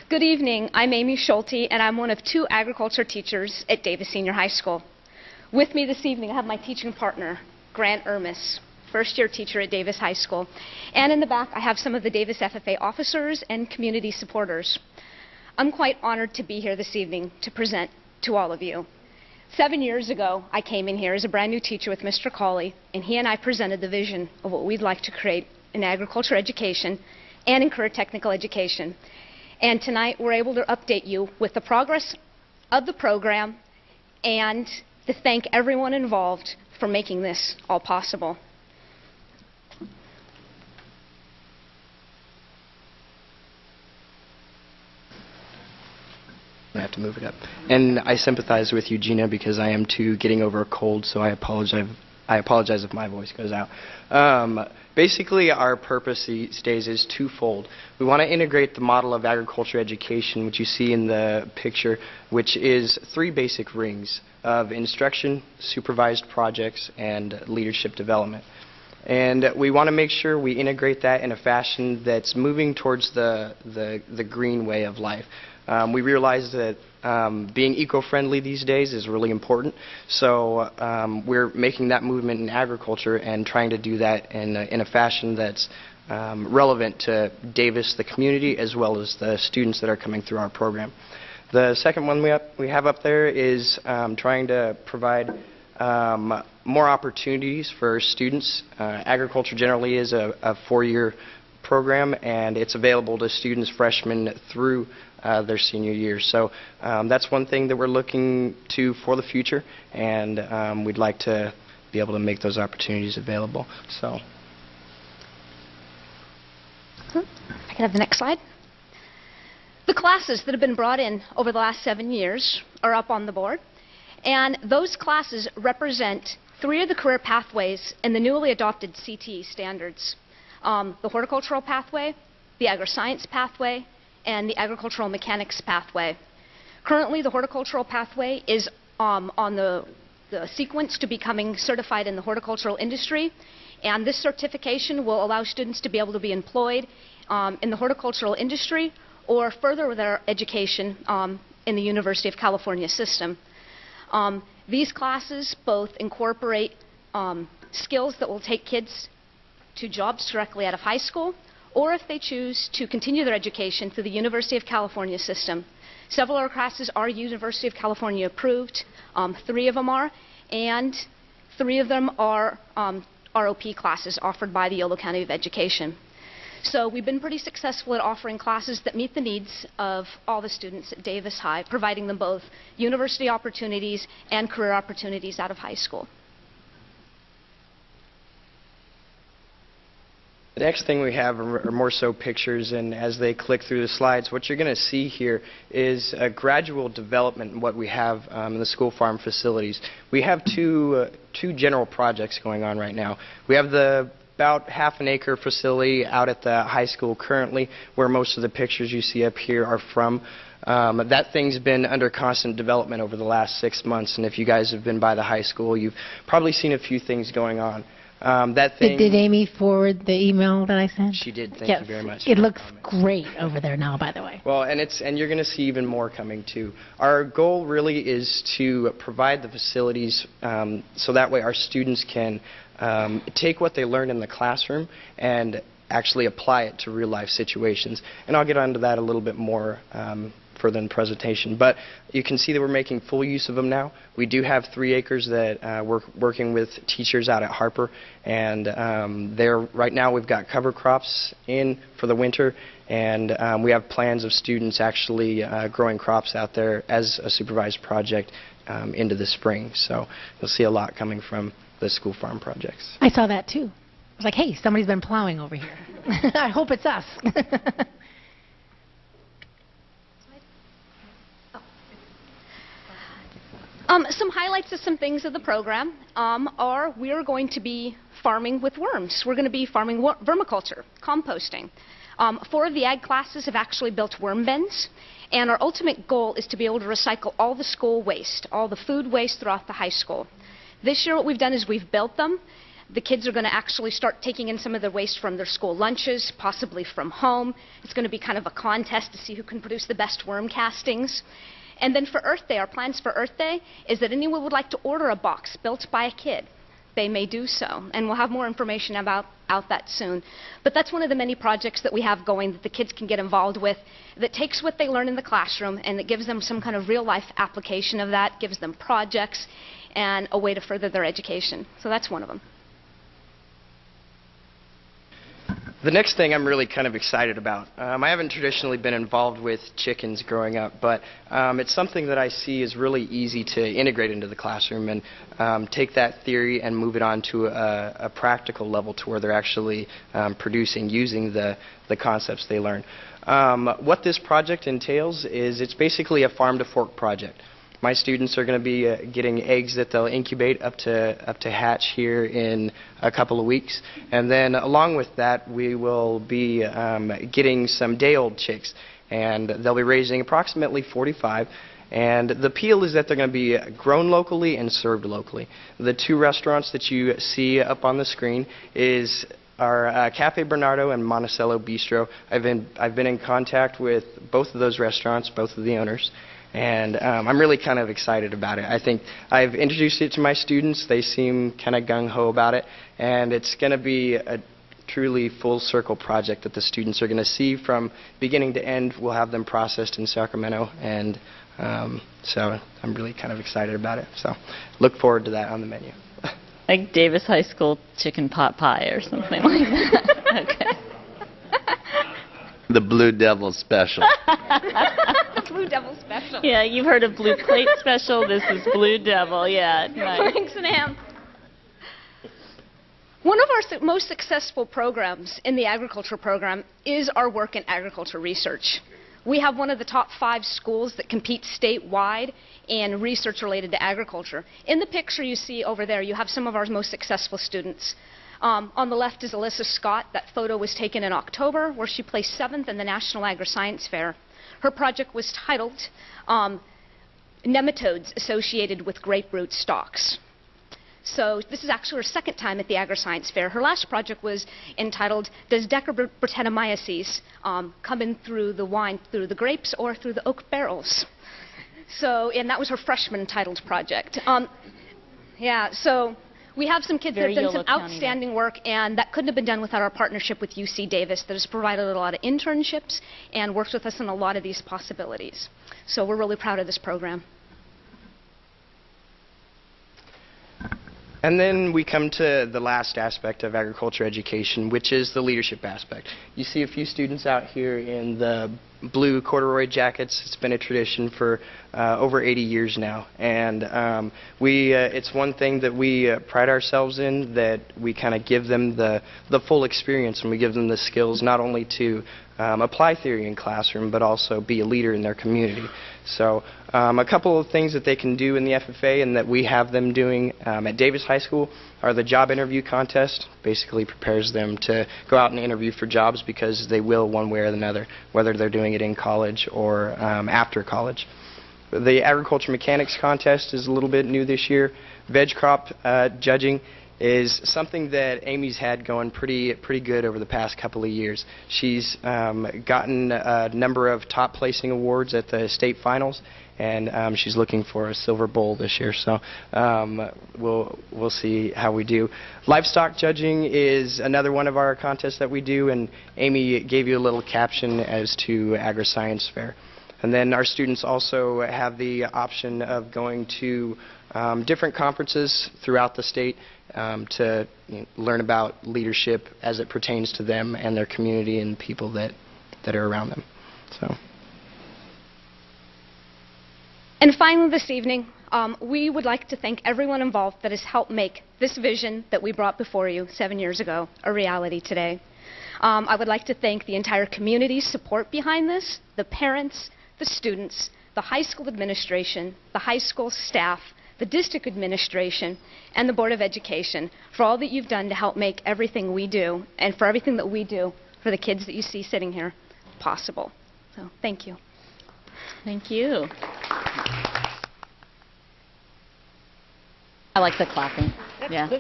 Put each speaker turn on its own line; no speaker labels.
Good evening. I'm Amy Schulte, and I'm one of 2 agriculture teachers at Davis Senior High School. With me this evening, I have my teaching partner, Grant Ermis, first-year teacher at Davis High School. And in the back, I have some of the Davis FFA officers and community supporters. I'm quite honored to be here this evening to present to all of you. 7 years ago, I came in here as a brand new teacher with Mr. Cawley, and he and I presented the vision of what we'd like to create in agriculture education and in career technical education. And tonight, we're able to update you with the progress of the program and to thank everyone involved for making this all possible.
I have to move it up. And I sympathize with you, Gina, because I am too getting over a cold, so I apologize if my voice goes out. Basically, our purpose these days is twofold. We want to integrate the model of agriculture education, which you see in the picture, which is 3 basic rings of instruction, supervised projects, and leadership development. And we want to make sure we integrate that in a fashion that's moving towards the green way of life. We realize that being eco-friendly these days is really important, so we're making that movement in agriculture and trying to do that in a fashion that's relevant to Davis, the community, as well as the students that are coming through our program. The second one we have up there is trying to provide more opportunities for students. Agriculture generally is a 4-year program, and it's available to students, freshmen, through their senior year. So that's one thing that we're looking to for the future, and we'd like to be able to make those opportunities available. So,
I can have the next slide. The classes that have been brought in over the last 7 years are up on the board, and those classes represent 3 of the career pathways in the newly adopted CTE standards. The horticultural pathway, the agri-science pathway, and the agricultural mechanics pathway. Currently, the horticultural pathway is on the sequence to becoming certified in the horticultural industry, and this certification will allow students to be able to be employed in the horticultural industry or further their education in the University of California system. These classes both incorporate skills that will take kids to jobs directly out of high school, or if they choose to continue their education through the University of California system. Several of our classes are University of California approved, 3 of them are, and 3 of them are ROP classes offered by the Yolo County of Education. So we've been pretty successful at offering classes that meet the needs of all the students at Davis High, providing them both university opportunities and career opportunities out of high school.
the next thing we have are more so pictures, and as they click through the slides, what you're going to see here is a gradual development in what we have in the school farm facilities. We have two general projects going on right now. We have the about half-an-acre facility out at the high school currently, where most of the pictures you see up here are from. That thing's been under constant development over the last 6 months, and if you guys have been by the high school, you've probably seen a few things going on. That thing.
Did Amy forward the email that I sent?
She did. Thank you very much.
It looks great over there now, by the way.
Well, and you're going to see even more coming too. Our goal really is to provide the facilities so that way our students can take what they learn in the classroom and actually apply it to real life situations. And I'll get onto that a little bit more further in the presentation. But you can see that we're making full use of them now. We do have 3 acres that we're working with teachers out at Harper, and right now we've got cover crops in for the winter, and we have plans of students actually growing crops out there as a supervised project into the spring. So you'll see a lot coming from the school farm projects.
I saw that too. I was like, hey, somebody's been plowing over here. I hope it's us.
Some highlights of some things of the program are we are going to be farming with worms. We're going to be farming vermiculture, composting. 4 of the ag classes have actually built worm bins, and our ultimate goal is to be able to recycle all the school waste, all the food waste throughout the high school. This year what we've done is we've built them. The kids are going to actually start taking in some of the waste from their school lunches, possibly from home. It's going to be kind of a contest to see who can produce the best worm castings. And then for Earth Day, our plans for Earth Day is that anyone would like to order a box built by a kid, they may do so. And we'll have more information about that soon. But that's one of the many projects that we have going that the kids can get involved with that takes what they learn in the classroom and that gives them some kind of real-life application of that, gives them projects and a way to further their education. So that's one of them.
The next thing I'm really kind of excited about, I haven't traditionally been involved with chickens growing up, but it's something that I see is really easy to integrate into the classroom and take that theory and move it on to a practical level to where they're actually producing, using the concepts they learn. What this project entails is it's basically a farm-to-fork project. My students are going to be getting eggs that they'll incubate up to hatch here in a couple of weeks, and then along with that we will be getting some day-old chicks, and they'll be raising approximately 45. And the appeal is that they're going to be grown locally and served locally. The two restaurants that you see up on the screen is our Cafe Bernardo and Monticello Bistro. I've been in contact with both of those restaurants, both of the owners. And I'm really kind of excited about it. I think I've introduced it to my students. They seem kind of gung-ho about it. And it's going to be a truly full-circle project that the students are going to see from beginning to end. We'll have them processed in Sacramento. And so I'm really kind of excited about it. So look forward to that on the menu.
Like Davis High School chicken pot pie or something like that. Okay.
The Blue Devil Special.
Blue Devil Special.
Yeah, you've heard of Blue Plate Special. This is Blue Devil. Yeah. Nice.
Thanks, Sam. One of our most successful programs in the agriculture program is our work in agriculture research. We have one of the top 5 schools that compete statewide in research related to agriculture. In the picture you see over there, you have some of our most successful students. On the left is Alyssa Scott. That photo was taken in October, where she placed 7th in the National Agri-Science Fair. Her project was titled Nematodes Associated with Grapefruit Stalks. So this is actually her 2nd time at the Agri-Science Fair. Her last project was entitled, Does Decabrettanomyces come in through the wine, through the grapes, or through the oak barrels? So, and that was her freshman titled project. Yeah, so we have some kids that have done some outstanding work, and that couldn't have been done without our partnership with UC Davis that has provided a lot of internships and works with us on a lot of these possibilities. So we're really proud of this program.
And then we come to the last aspect of agriculture education, which is the leadership aspect. You see a few students out here in the blue corduroy jackets. It's been a tradition for over 80 years now. And it's one thing that we pride ourselves in, that we kind of give them the full experience, and we give them the skills not only to apply theory in classroom, but also be a leader in their community. So a couple of things that they can do in the FFA and that we have them doing at Davis High School are the job interview contest. Basically prepares them to go out and interview for jobs, because they will one way or another, whether they're doing it in college or after college. The agriculture mechanics contest is a little bit new this year. Veg crop judging is something that Amy's had going pretty good over the past couple of years. She's gotten a number of top placing awards at the state finals, and she's looking for a silver bowl this year. So we'll see how we do. Livestock judging is another one of our contests that we do, and Amy gave you a little caption as to Agri-Science Fair. And then our students also have the option of going to different conferences throughout the state to learn about leadership as it pertains to them and their community and people that are around them. So.
And finally this evening, we would like to thank everyone involved that has helped make this vision that we brought before you 7 years ago a reality today. I would like to thank the entire community's support behind this, the parents, the students, the high school administration, the high school staff, the district administration, and the Board of Education for all that you've done to help make everything we do, and for everything that we do for the kids that you see sitting here, possible. So, thank you.
Thank you. I like the clapping. Yeah.